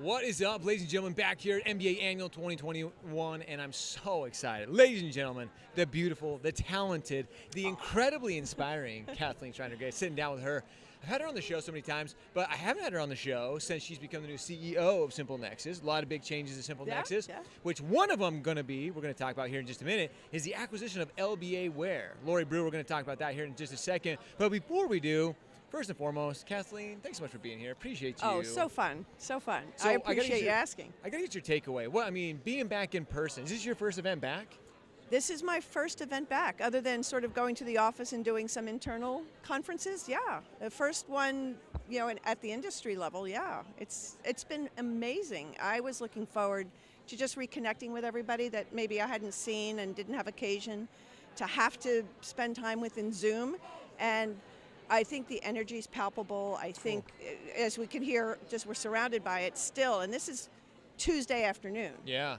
What is up, ladies and gentlemen, back here at MBA Annual 2021, and I'm so excited. Ladies and gentlemen, the beautiful, the talented, the incredibly inspiring Cathleen Schreiner Gates, sitting down with her. I've had her on the show so many times, but I haven't had her on the show since she's become the new CEO of SimpleNexus. A lot of big changes at SimpleNexus, which one of them we're going to talk about here in just a minute, is the acquisition of LBA Ware. Lori Brewer, we're going to talk about that here in just a second. But before we do, first and foremost, Cathleen, thanks so much for being here. Appreciate you. Oh, so fun. So fun. So I appreciate you asking. I got to get your takeaway. Well, I mean, being back in person, is this your first event back? This is my first event back, other than sort of going to the office and doing some internal conferences. Yeah, the first one, you know, at the industry level. Yeah, it's been amazing. I was looking forward to just reconnecting with everybody that maybe I hadn't seen and didn't have occasion to have to spend time with in Zoom, and I think the energy is palpable. I think, as we can hear, just we're surrounded by it still, and this is Tuesday afternoon. Yeah.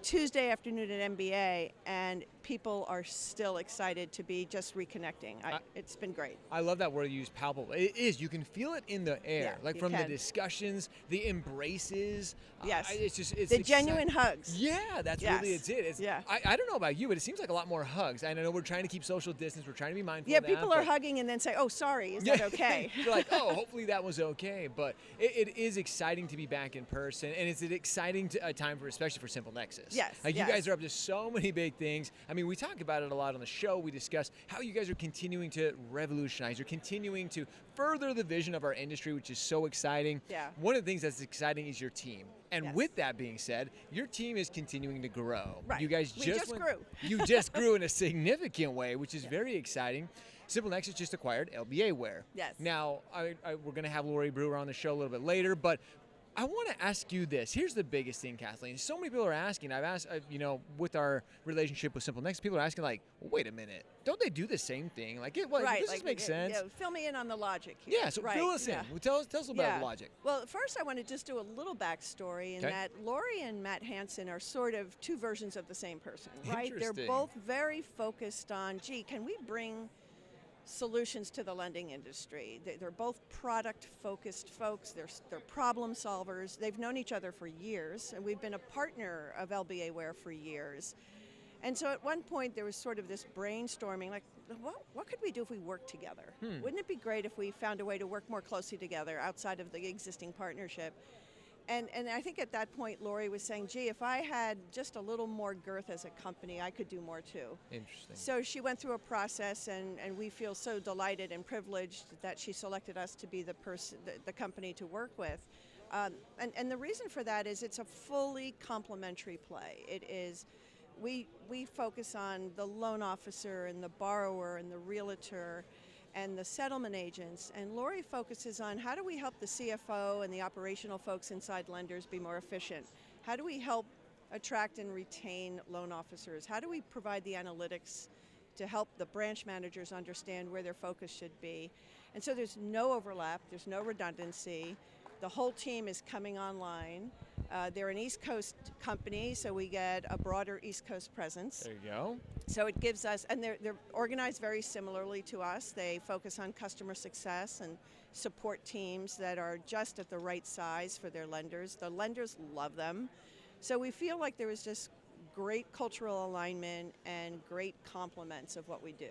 Tuesday afternoon at MBA, and people are still excited to be just reconnecting. It's been great. I love that word you use, palpable. It is. You can feel it in the air, like from the discussions, the embraces. Yes. It's the genuine hugs. Yeah, that's really it. Yeah. I don't know about you, but it seems like a lot more hugs. I know we're trying to keep social distance. We're trying to be mindful Yeah, of that. people are hugging and then say, "Oh, sorry, is that okay?" You're like, "Oh, hopefully that was okay." But it is exciting to be back in person, and it's an exciting time especially for SimpleNexus. Yes. Like you guys are up to so many big things. I mean, we talk about it a lot on the show. We discuss how you guys are continuing to revolutionize. You're continuing to further the vision of our industry, which is so exciting. Yeah. One of the things that's exciting is your team. And with that being said, your team is continuing to grow. Right. You guys just grew. You just grew in a significant way, which is very exciting. SimpleNexus just acquired LBA Ware. Yes. Now, we're going to have Lori Brewer on the show a little bit later, but I want to ask you this. Here's the biggest thing, Cathleen. So many people are asking. I've asked, with our relationship with SimpleNexus, people are asking, like, well, wait a minute. Don't they do the same thing? Like, does this make sense? Yeah, fill me in on the logic here. Yeah, so fill us in. Tell us a little about the logic. Well, first I want to just do a little backstory in that Lori and Matt Hansen are sort of two versions of the same person, right? They're both very focused on, can we bring solutions to the lending industry. They're both product-focused folks. They're problem solvers. They've known each other for years, and we've been a partner of LBA Ware for years. And so at one point there was sort of this brainstorming, like, what could we do if we worked together? Wouldn't it be great if we found a way to work more closely together outside of the existing partnership? And I think at that point, Lori was saying, if I had just a little more girth as a company, I could do more too. Interesting. So she went through a process, and we feel so delighted and privileged that she selected us to be the company to work with. And the reason for that is it's a fully complementary play. It is, we focus on the loan officer and the borrower and the realtor and the settlement agents, and Lori focuses on how do we help the CFO and the operational folks inside lenders be more efficient? How do we help attract and retain loan officers? How do we provide the analytics to help the branch managers understand where their focus should be? And so there's no overlap, there's no redundancy. The whole team is coming online. They're an East Coast company, so we get a broader East Coast presence. There you go. So it gives us, and they're organized very similarly to us. They focus on customer success and support teams that are just at the right size for their lenders. The lenders love them. So we feel like there was just great cultural alignment and great complements of what we do.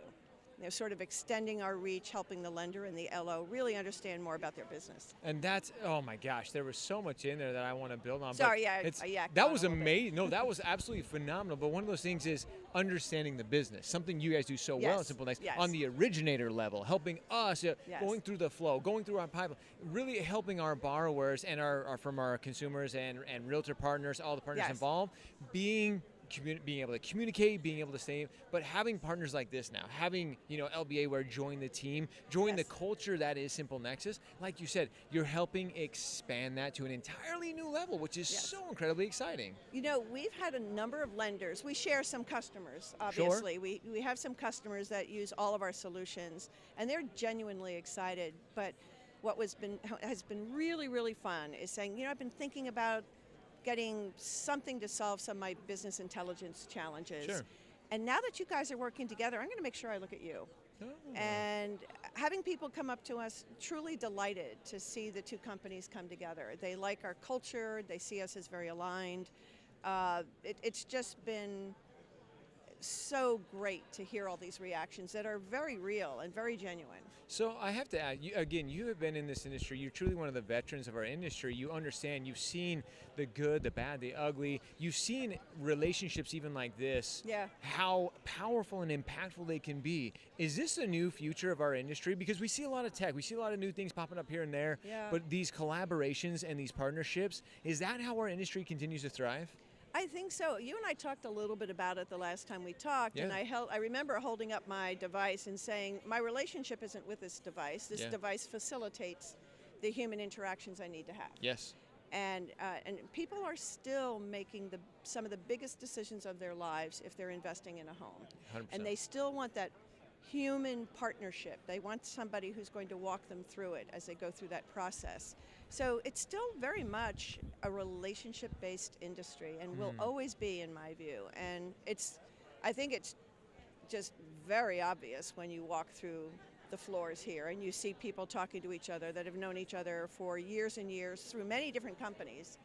They're sort of extending our reach, helping the lender and the LO really understand more about their business. And that's, oh my gosh, there was so much in there that I want to build on. Sorry, that was amazing. No, that was absolutely phenomenal. But one of those things is understanding the business, something you guys do so well at SimpleNexus, on the originator level, helping us, going through the flow, going through our pipeline, really helping our borrowers and from our consumers and realtor partners, all the partners involved, being able to communicate, being able to stay, but having partners like this now, having LBA Ware join the team, join the culture that is SimpleNexus, like you said, you're helping expand that to an entirely new level, which is so incredibly exciting. We've had a number of lenders. We share some customers, obviously. Sure. We have some customers that use all of our solutions, and they're genuinely excited. But what has been really, really fun is saying, I've been thinking about getting something to solve some of my business intelligence challenges. Sure. And now that you guys are working together, I'm going to make sure I look at you. And having people come up to us, truly delighted to see the two companies come together. They like our culture. They see us as very aligned. It's just been so great to hear all these reactions that are very real and very genuine. So I have to add, you have been in this industry. You're truly one of the veterans of our industry. You understand, you've seen the good, the bad, the ugly. You've seen relationships even like this, how powerful and impactful they can be. Is this a new future of our industry? Because we see a lot of tech, we see a lot of new things popping up here and there, but these collaborations and these partnerships, is that how our industry continues to thrive? I think so. You and I talked a little bit about it the last time we talked, and I remember holding up my device and saying, my relationship isn't with this device. This device facilitates the human interactions I need to have. Yes. And people are still making some of the biggest decisions of their lives if they're investing in a home. 100%. And they still want that human partnership. They want somebody who's going to walk them through it as they go through that process. So it's still very much a relationship-based industry and will always be, in my view. And I think it's just very obvious when you walk through the floors here and you see people talking to each other that have known each other for years and years through many different companies.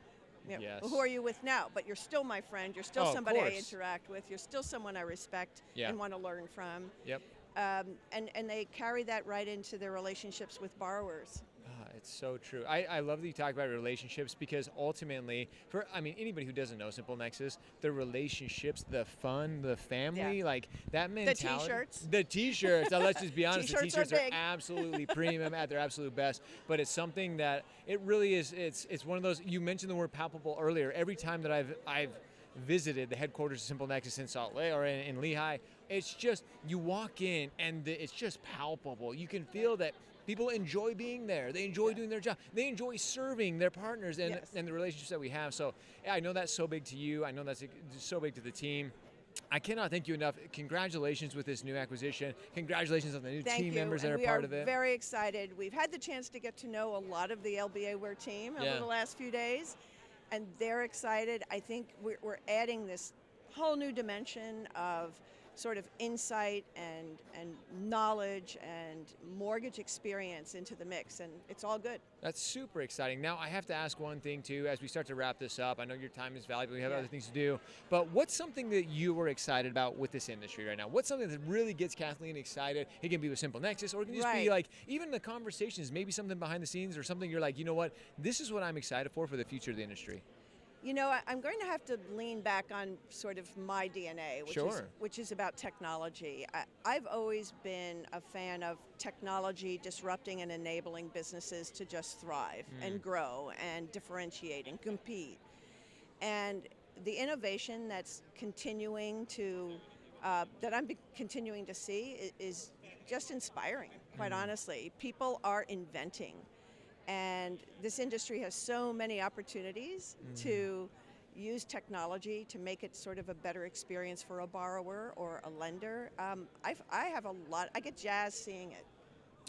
You know, who are you with now? But you're still my friend. You're still somebody I interact with. You're still someone I respect and want to learn from. Yep. And they carry that right into their relationships with borrowers. It's so true. I love that you talk about relationships, because ultimately, anybody who doesn't know SimpleNexus, the relationships, the fun, the family, like that mentality. The t-shirts. Let's just be honest, the t-shirts are absolutely premium at their absolute best. But it's something that it really is. It's one of those. You mentioned the word palpable earlier. Every time that I've visited the headquarters of SimpleNexus in Salt Lake or in Lehigh, it's just, you walk in and it's just palpable. You can feel that people enjoy being there. They enjoy doing their job. They enjoy serving their partners and the relationships that we have. So I know that's so big to you. I know that's so big to the team. I cannot thank you enough. Congratulations with this new acquisition. Congratulations on the new team members that are part of it. We are very excited. We've had the chance to get to know a lot of the LBAware team over the last few days, and they're excited. I think we're adding this whole new dimension of sort of insight and knowledge and mortgage experience into the mix, and it's all good. That's super exciting. Now, I have to ask one thing, too, as we start to wrap this up. I know your time is valuable. We have other things to do. But what's something that you were excited about with this industry right now? What's something that really gets Kathleen excited? It can be with SimpleNexus, or it can just be like, even the conversations, maybe something behind the scenes or something you're like, you know what, this is what I'm excited for the future of the industry. You know, I'm going to have to lean back on sort of my DNA, which is about technology. I've always been a fan of technology disrupting and enabling businesses to just thrive and grow and differentiate and compete. And the innovation that's continuing to, that I'm continuing to see is just inspiring, quite honestly. People are inventing. And this industry has so many opportunities to use technology to make it sort of a better experience for a borrower or a lender. I get jazzed seeing it.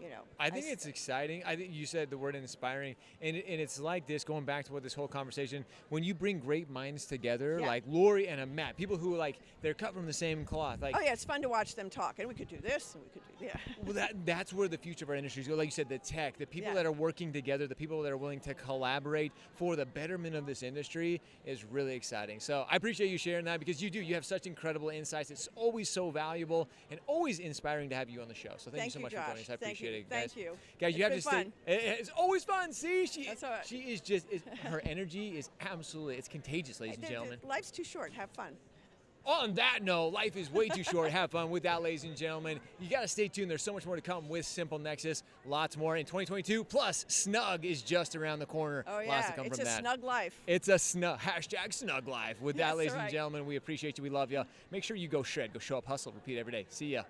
You know, I think it's exciting. I think you said the word inspiring, and it's like this, going back to what this whole conversation, when you bring great minds together, like Lori and Matt, people who they're cut from the same cloth. Like, oh yeah, it's fun to watch them talk, and we could do this, and we could do Well, that's where the future of our industry is. Like you said, the tech, the people that are working together, the people that are willing to collaborate for the betterment of this industry is really exciting. So I appreciate you sharing that, because you have such incredible insights. It's always so valuable and always inspiring to have you on the show. So thank you so much for joining us. I appreciate it. Thank you. Guys, you have to stay. It's always fun. See, she is just, her energy is absolutely, it's contagious, ladies and gentlemen. Life's too short. Have fun. On that note, life is way too short. Have fun with that, ladies and gentlemen. You got to stay tuned. There's so much more to come with SimpleNexus. Lots more in 2022. Plus, SNUG is just around the corner. Oh, yeah. Lots to come from that. It's a SNUG life. It's a SNUG. #SNUG life. With that, ladies and gentlemen, we appreciate you. We love you. Make sure you go shred. Go show up, hustle, repeat every day. See ya.